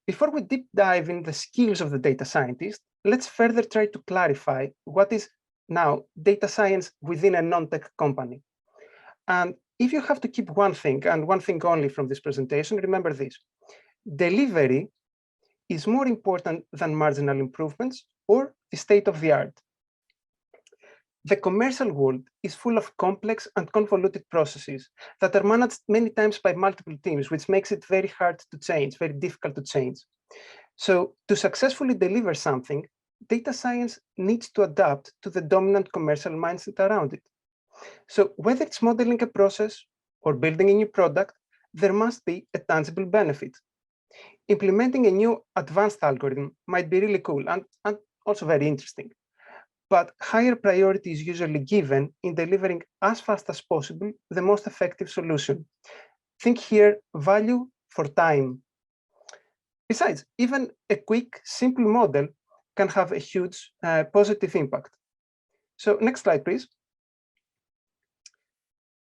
Before we deep dive in the skills of the data scientist, let's further try to clarify what is now data science within a non-tech company. And if you have to keep one thing, and one thing only from this presentation, remember this: delivery is more important than marginal improvements or the state of the art. The commercial world is full of complex and convoluted processes that are managed many times by multiple teams, which makes it very hard to change, very difficult to change. So to successfully deliver something, data science needs to adapt to the dominant commercial mindset around it. So whether it's modeling a process or building a new product, there must be a tangible benefit. Implementing a new advanced algorithm might be really cool and also very interesting. But higher priority is usually given in delivering as fast as possible the most effective solution. Think here, value for time. Besides, even a quick, simple model can have a huge positive impact. So next slide, please.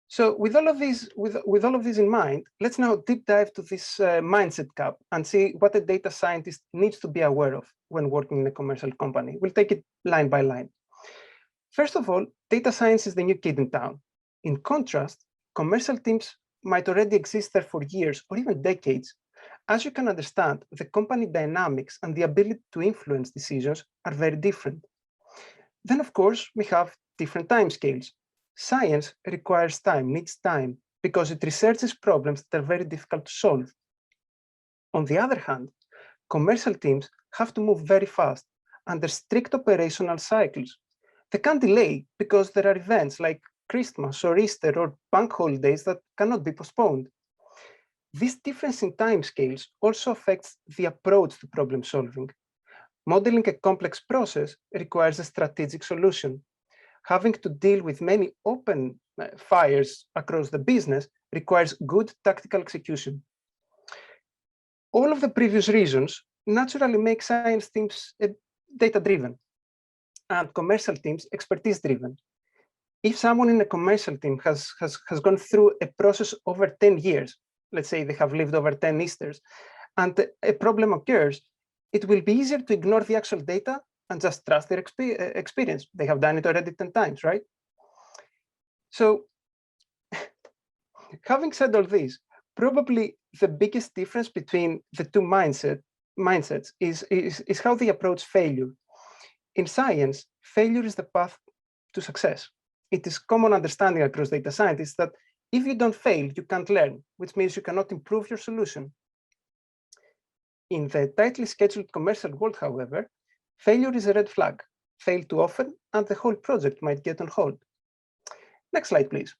So with all of this in mind, let's now deep dive to this mindset gap and see what a data scientist needs to be aware of when working in a commercial company. We'll take it line by line. First of all, data science is the new kid in town. In contrast, commercial teams might already exist there for years or even decades. As you can understand, the company dynamics and the ability to influence decisions are very different. Then, of course, we have different timescales. Science requires time, needs time, because it researches problems that are very difficult to solve. On the other hand, commercial teams have to move very fast under strict operational cycles. They can't delay because there are events like Christmas or Easter or bank holidays that cannot be postponed. This difference in timescales also affects the approach to problem solving. Modeling a complex process requires a strategic solution. Having to deal with many open fires across the business requires good tactical execution. All of the previous reasons naturally make science teams data-driven and commercial teams expertise-driven. If someone in a commercial team has gone through a process over 10 years, let's say they have lived over 10 Easters, and a problem occurs, it will be easier to ignore the actual data and just trust their experience. They have done it already 10 times, right? So having said all this, probably the biggest difference between the two mindsets is how they approach failure. In science, failure is the path to success. It is common understanding across data scientists that if you don't fail, you can't learn, which means you cannot improve your solution. In the tightly scheduled commercial world, however, failure is a red flag. Fail too often, and the whole project might get on hold. Next slide, please.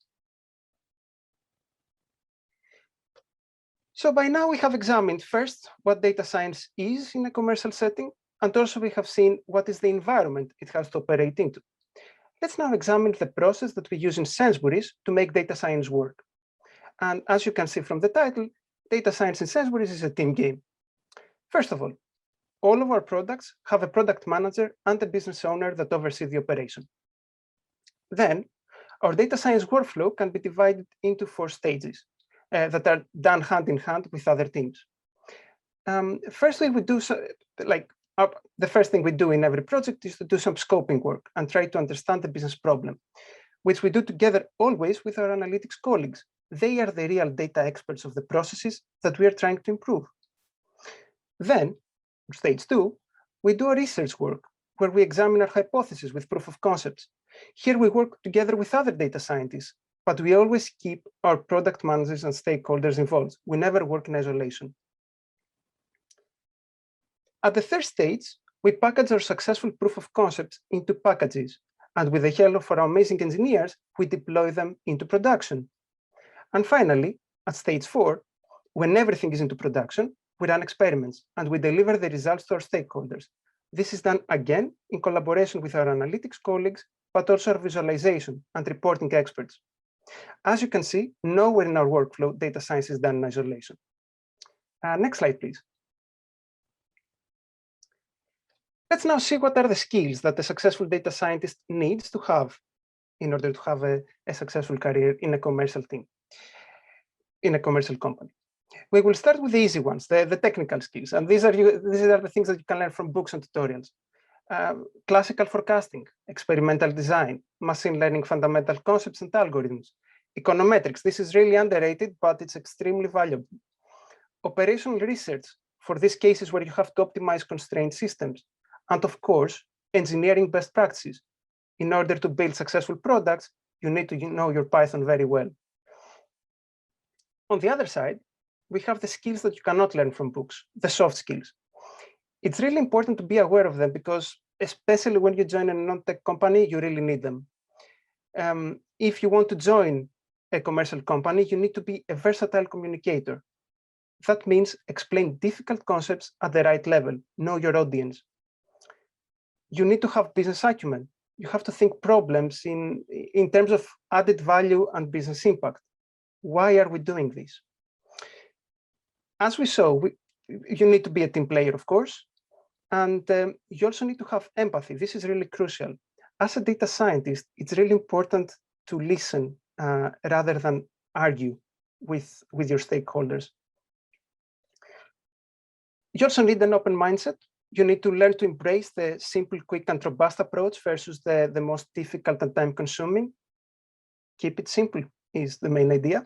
So by now we have examined first what data science is in a commercial setting, and also we have seen what is the environment it has to operate into. Let's now examine the process that we use in Sainsburys to make data science work. And as you can see from the title, data science in Sainsburys is a team game. First of all of our products have a product manager and a business owner that oversee the operation. Then, our data science workflow can be divided into 4 stages that are done hand in hand with other teams. Firstly, we do the first thing we do in every project is to do some scoping work and try to understand the business problem, which we do together always with our analytics colleagues. They are the real data experts of the processes that we are trying to improve. Then, stage 2, we do our research work, where we examine our hypothesis with proof of concepts. Here we work together with other data scientists, but we always keep our product managers and stakeholders involved. We never work in isolation. At the third stage, we package our successful proof of concepts into packages, and with the help of our amazing engineers, we deploy them into production. And finally, at stage 4, when everything is into production, we run experiments, and we deliver the results to our stakeholders. This is done again in collaboration with our analytics colleagues, but also our visualization and reporting experts. As you can see, nowhere in our workflow data science is done in isolation. Next slide, please. Let's now see what are the skills that a successful data scientist needs to have in order to have a successful career in a commercial team, in a commercial company. We will start with the easy ones, the technical skills. And these are the things that you can learn from books and tutorials. Classical forecasting, experimental design, machine learning fundamental concepts and algorithms. Econometrics, this is really underrated, but it's extremely valuable. Operational research, for these cases where you have to optimize constrained systems. And of course, engineering best practices. In order to build successful products, you need to know your Python very well. On the other side, we have the skills that you cannot learn from books, the soft skills. It's really important to be aware of them because, especially when you join a non-tech company, you really need them. If you want to join a commercial company, you need to be a versatile communicator. That means explain difficult concepts at the right level, know your audience. You need to have business acumen. You have to think problems in terms of added value and business impact. Why are we doing this? As we saw, you need to be a team player, of course, and you also need to have empathy. This is really crucial. As a data scientist, it's really important to listen rather than argue with your stakeholders. You also need an open mindset. You need to learn to embrace the simple, quick, and robust approach versus the most difficult and time-consuming. Keep it simple is the main idea.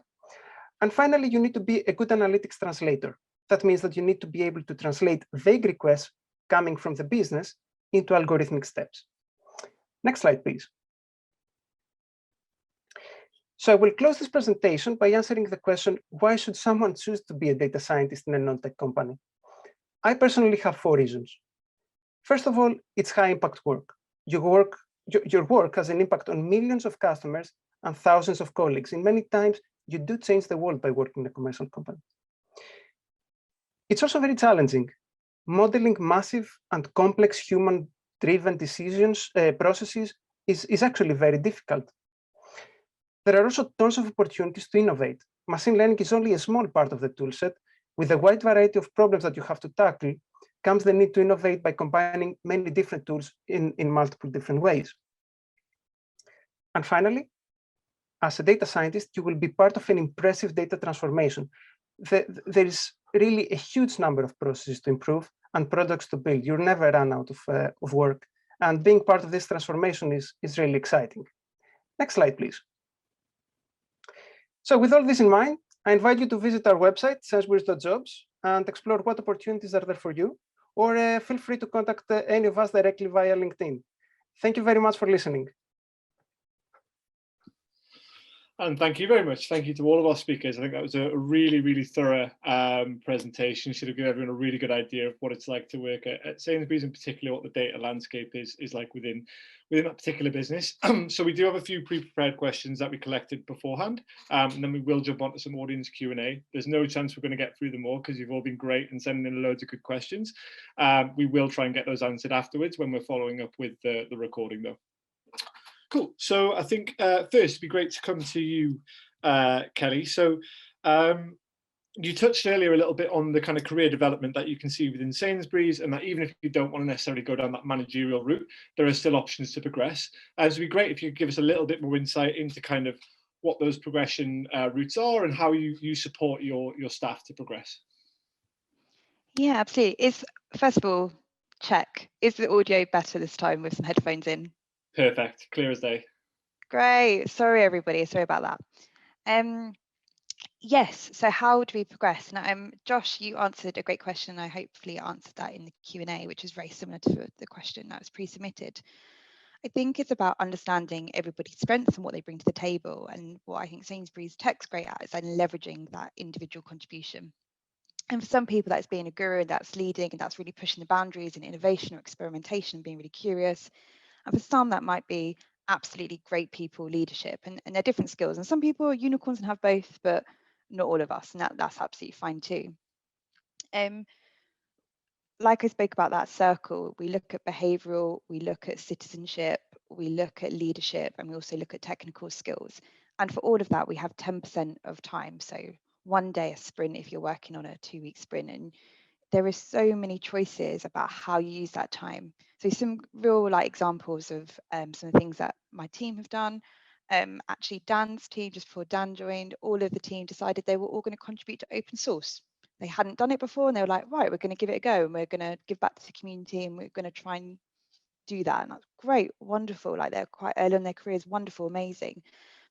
And finally, you need to be a good analytics translator. That means that you need to be able to translate vague requests coming from the business into algorithmic steps. Next slide, please. So I will close this presentation by answering the question, why should someone choose to be a data scientist in a non-tech company? I personally have 4 reasons. First of all, it's high-impact work. Your work has an impact on millions of customers and thousands of colleagues. And many times, you do change the world by working in a commercial company. It's also very challenging. Modeling massive and complex human-driven decisions, processes is actually very difficult. There are also tons of opportunities to innovate. Machine learning is only a small part of the toolset. With a wide variety of problems that you have to tackle comes the need to innovate by combining many different tools in multiple different ways. And finally, as a data scientist, you will be part of an impressive data transformation. There is really a huge number of processes to improve and products to build. You'll never run out of work. And being part of this transformation is really exciting. Next slide, please. So with all this in mind, I invite you to visit our website, Sainsburys.jobs, and explore what opportunities are there for you, or feel free to contact any of us directly via LinkedIn. Thank you very much for listening. And thank you very much. Thank you to all of our speakers. I think that was a really, really thorough presentation. Should have given everyone a really good idea of what it's like to work at Sainsbury's, in particular what the data landscape is like within that particular business. So we do have a few pre-prepared questions that we collected beforehand, and then we will jump onto some audience Q&A. There's no chance we're going to get through them all because you've all been great and sending in loads of good questions. We will try and get those answered afterwards when we're following up with the recording though. Cool. So I think first it'd be great to come to you, Kelly. So you touched earlier a little bit on the kind of career development that you can see within Sainsbury's, and that even if you don't want to necessarily go down that managerial route, there are still options to progress. So it'd be great if you could give us a little bit more insight into kind of what those progression routes are and how you support your staff to progress. Yeah, absolutely. First of all, check. Is the audio better this time with some headphones in? Perfect, clear as day. Great. Sorry, everybody. Sorry about that. Yes. So how do we progress? Now, Josh, you answered a great question. I hopefully answered that in the Q&A, which is very similar to the question that was pre-submitted. I think it's about understanding everybody's strengths and what they bring to the table. And what I think Sainsbury's Tech's great at is leveraging that individual contribution. And for some people, that's being a guru, and that's leading, and that's really pushing the boundaries in innovation or experimentation, being really curious. And for some, that might be absolutely great people leadership, and they're different skills. And some people are unicorns and have both, but not all of us, and that's absolutely fine too. Like I spoke about that circle, we look at behavioural, we look at citizenship, we look at leadership, and we also look at technical skills. And for all of that, we have 10% of time. So one day a sprint if you're working on a 2-week sprint. And there is so many choices about how you use that time. So some real examples of some of the things that my team have done. Actually, Dan's team, just before Dan joined, all of the team decided they were all going to contribute to open source. They hadn't done it before, and they were like, right, we're going to give it a go, and we're going to give back to the community, and we're going to try and do that. And that's great, wonderful. They're quite early in their careers, wonderful, amazing.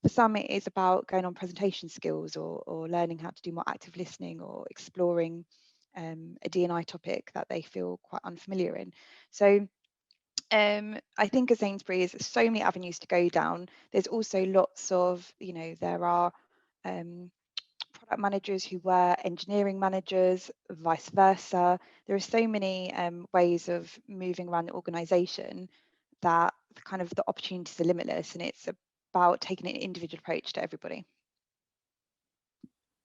For some, it is about going on presentation skills or learning how to do more active listening or exploring a D&I topic that they feel quite unfamiliar in. So I think at Sainsbury's, there's so many avenues to go down. There's also lots of, there are product managers who were engineering managers, vice versa. There are so many ways of moving around the organisation that kind of the opportunities are limitless, and it's about taking an individual approach to everybody.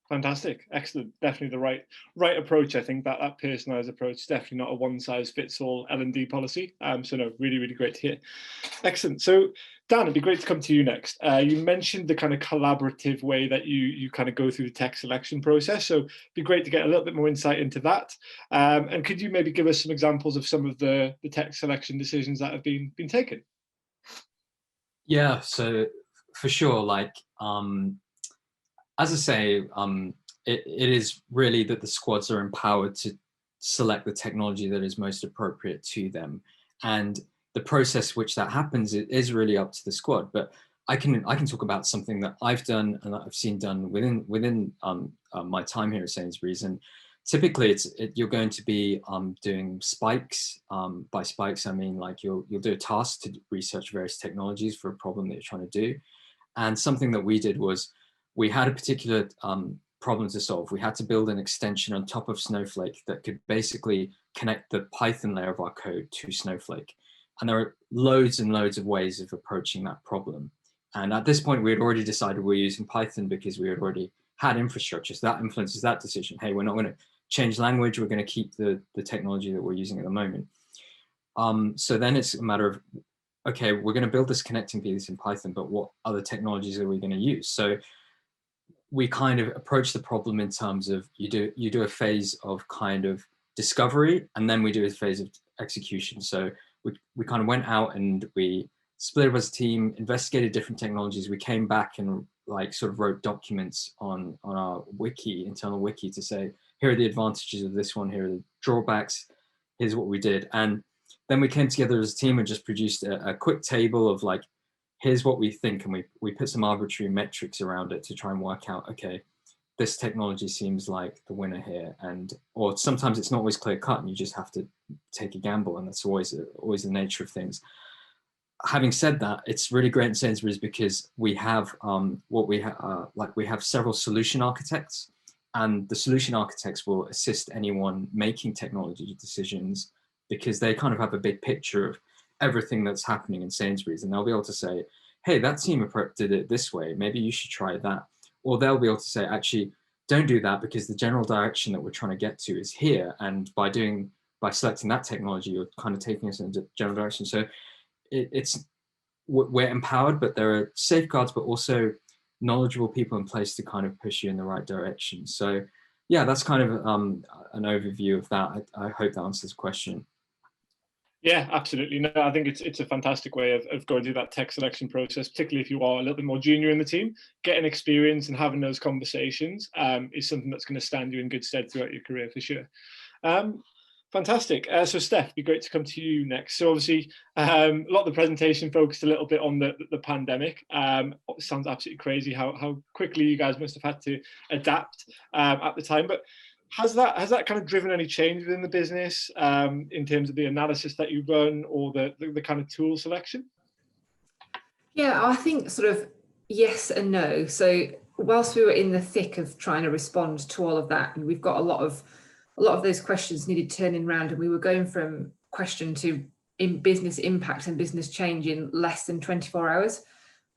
Fantastic, excellent. Definitely the right approach. I think that personalised approach is definitely not a one-size-fits-all L&D policy. So no, really great to hear. Excellent. So Dan, it'd be great to come to you next. You mentioned the kind of collaborative way that you kind of go through the tech selection process. So it'd be great to get a little bit more insight into that. And could you maybe give us some examples of some of the tech selection decisions that have been taken? Yeah, so for sure, as I say, it is really that the squads are empowered to select the technology that is most appropriate to them. And the process which that happens is really up to the squad. But I can talk about something that I've done and that I've seen done within my time here at Sainsbury's. And typically you're going to be doing spikes. By spikes, I mean you'll do a task to research various technologies for a problem that you're trying to do. And something that we did was, we had a particular problem to solve. We had to build an extension on top of Snowflake that could basically connect the Python layer of our code to Snowflake. And there are loads and loads of ways of approaching that problem. And at this point, we had already decided we're using Python because we had already had infrastructure. So that influences that decision. Hey, we're not going to change language. We're going to keep the technology that we're using at the moment. So then it's a matter of, okay, we're going to build this connecting piece in Python, but what other technologies are we going to use? So we kind of approach the problem in terms of you do a phase of kind of discovery, and then we do a phase of execution. So we kind of went out and we split up as a team, investigated different technologies. We came back and sort of wrote documents on our wiki, internal wiki, to say, here are the advantages of this one, here are the drawbacks, here's what we did. And then we came together as a team and just produced a quick table of here's what we think, and we put some arbitrary metrics around it to try and work out, okay, this technology seems like the winner here. Or sometimes it's not always clear cut and you just have to take a gamble, and that's always the nature of things. Having said that, it's really great in Sainsbury's because we have we have several solution architects, and the solution architects will assist anyone making technology decisions because they kind of have a big picture of everything that's happening in Sainsbury's, and they'll be able to say, hey, that team did it this way, maybe you should try that. Or they'll be able to say, actually, don't do that because the general direction that we're trying to get to is here, and by selecting that technology, you're kind of taking us in a general direction. So we're empowered, but there are safeguards, but also knowledgeable people in place to kind of push you in the right direction. So yeah, that's kind of an overview of that. I hope that answers the question. Yeah, absolutely. No, I think it's a fantastic way of going through that tech selection process, particularly if you are a little bit more junior in the team. Getting experience and having those conversations is something that's going to stand you in good stead throughout your career for sure. Fantastic. So Steph, it'd be great to come to you next. So obviously, a lot of the presentation focused a little bit on the pandemic. It sounds absolutely crazy how quickly you guys must have had to adapt at the time. But has that kind of driven any change within the business in terms of the analysis that you run or the kind of tool selection? Yeah, I think sort of yes and no. So whilst we were in the thick of trying to respond to all of that, and we've got a lot of those questions needed turning around, and we were going from question to in business impact and business change in less than 24 hours.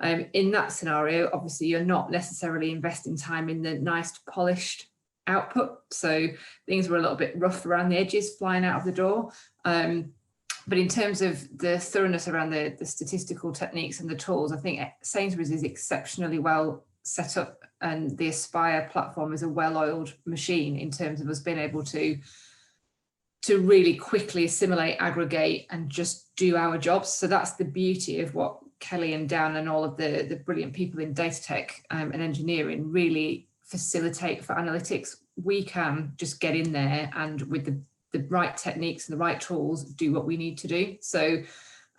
In that scenario, obviously, you're not necessarily investing time in the nice polished output. So things were a little bit rough around the edges flying out of the door. But in terms of the thoroughness around the statistical techniques and the tools, I think Sainsbury's is exceptionally well set up, and the Aspire platform is a well-oiled machine in terms of us being able to really quickly assimilate, aggregate, and just do our jobs. So that's the beauty of what Kelly and Dan and all of the brilliant people in data tech and engineering really facilitate for analytics. We can just get in there and with the right techniques and the right tools do what we need to do. So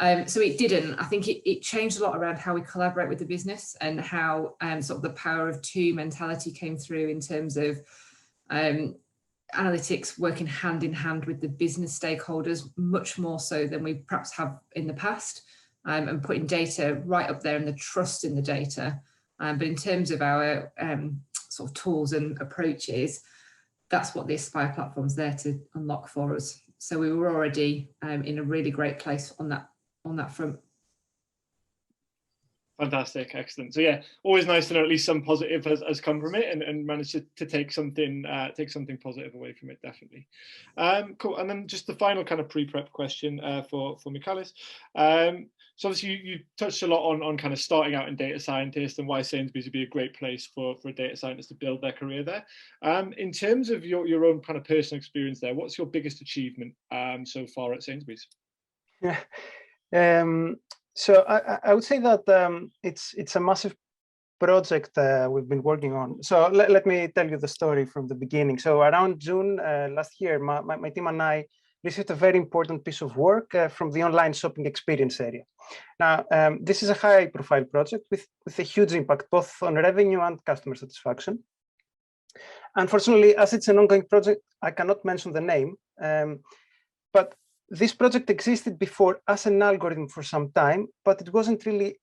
it didn't. I think it changed a lot around how we collaborate with the business, and how sort of the power of two mentality came through in terms of analytics working hand in hand with the business stakeholders, much more so than we perhaps have in the past, and putting data right up there and the trust in the data. But in terms of our sort of tools and approaches, that's what the Aspire platform is there to unlock for us. So we were already in a really great place on that front. Fantastic, excellent. So yeah, always nice to know at least some positive has come from it, and managed to take something positive away from it, definitely. Cool. And then just the final kind of pre-prep question for Michalis. So obviously you touched a lot on kind of starting out in data scientist and why Sainsbury's would be a great place for a data scientist to build their career there. In terms of your own kind of personal experience there, what's your biggest achievement so far at Sainsbury's? Yeah. So I would say that it's a massive project we've been working on. So let me tell you the story from the beginning. So around June last year, my team and I received a very important piece of work from the online shopping experience area. Now, this is a high-profile project with a huge impact both on revenue and customer satisfaction. Unfortunately, as it's an ongoing project, I cannot mention the name, but this project existed before as an algorithm for some time, but it wasn't really,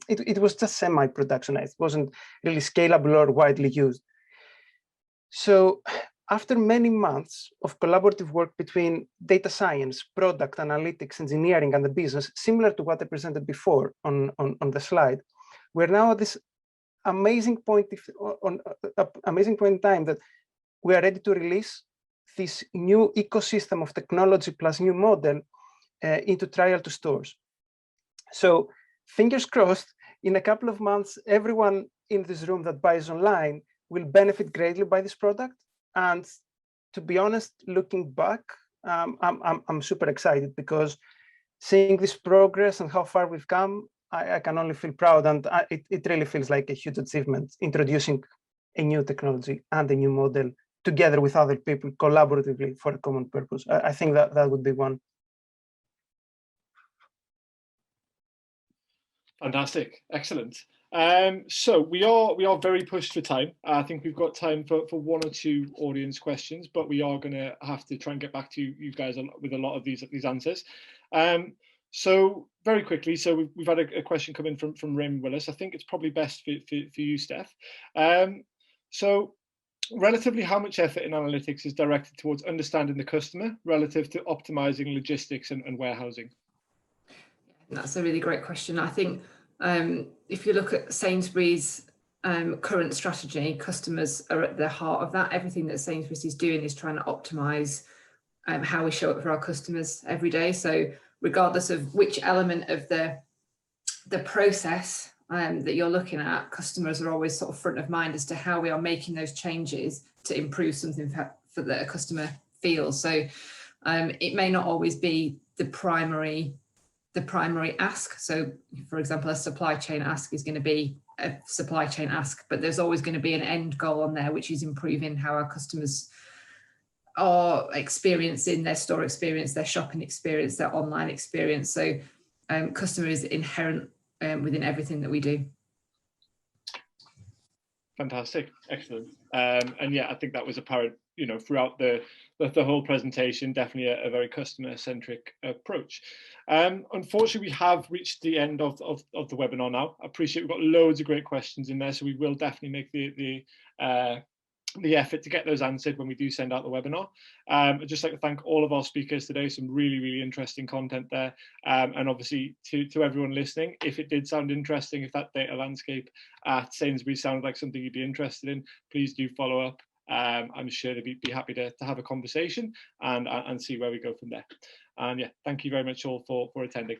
it was just semi-productionized. It wasn't really scalable or widely used. So after many months of collaborative work between data science, product, analytics, engineering, and the business, similar to what I presented before on the slide, we're now at this amazing point in time that we are ready to release this new ecosystem of technology plus new model into trial to stores. So fingers crossed, in a couple of months, everyone in this room that buys online will benefit greatly by this product. And to be honest, looking back, I'm super excited, because seeing this progress and how far we've come, I can only feel proud. And it really feels like a huge achievement, introducing a new technology and a new model together with other people collaboratively for a common purpose. I think that would be one. Fantastic, excellent. So we are very pushed for time. I think we've got time for one or two audience questions, but we are going to have to try and get back to you guys with a lot of these answers. So very quickly, so we've had a question come in from Rim Willis. I think it's probably best for you, Steph. So relatively, how much effort in analytics is directed towards understanding the customer relative to optimizing logistics and warehousing? That's a really great question. I think if you look at Sainsbury's current strategy, customers are at the heart of that. Everything that Sainsbury's is doing is trying to optimize how we show up for our customers every day. So regardless of which element of the process that you're looking at, customers are always sort of front of mind as to how we are making those changes to improve something for that a customer feels. So it may not always be the primary ask. So for example, a supply chain ask is going to be a supply chain ask, but there's always going to be an end goal on there, which is improving how our customers are experiencing their store experience, their shopping experience, their online experience. So customer is inherent within everything that we do. Fantastic, excellent. And yeah, I think that was apparent, throughout the whole presentation. Definitely a very customer-centric approach. Unfortunately, we have reached the end of the webinar now. I appreciate we've got loads of great questions in there, so we will definitely make the effort to get those answered when we do send out the webinar. I'd just like to thank all of our speakers today. Some really, really interesting content there. And obviously to everyone listening, if it did sound interesting, if that data landscape at Sainsbury's sounded like something you'd be interested in, please do follow up I'm sure they'd be happy to have a conversation and see where we go from there. And yeah, thank you very much all for attending.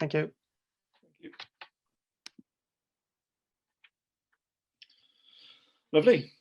Thank you. Thank you. Lovely.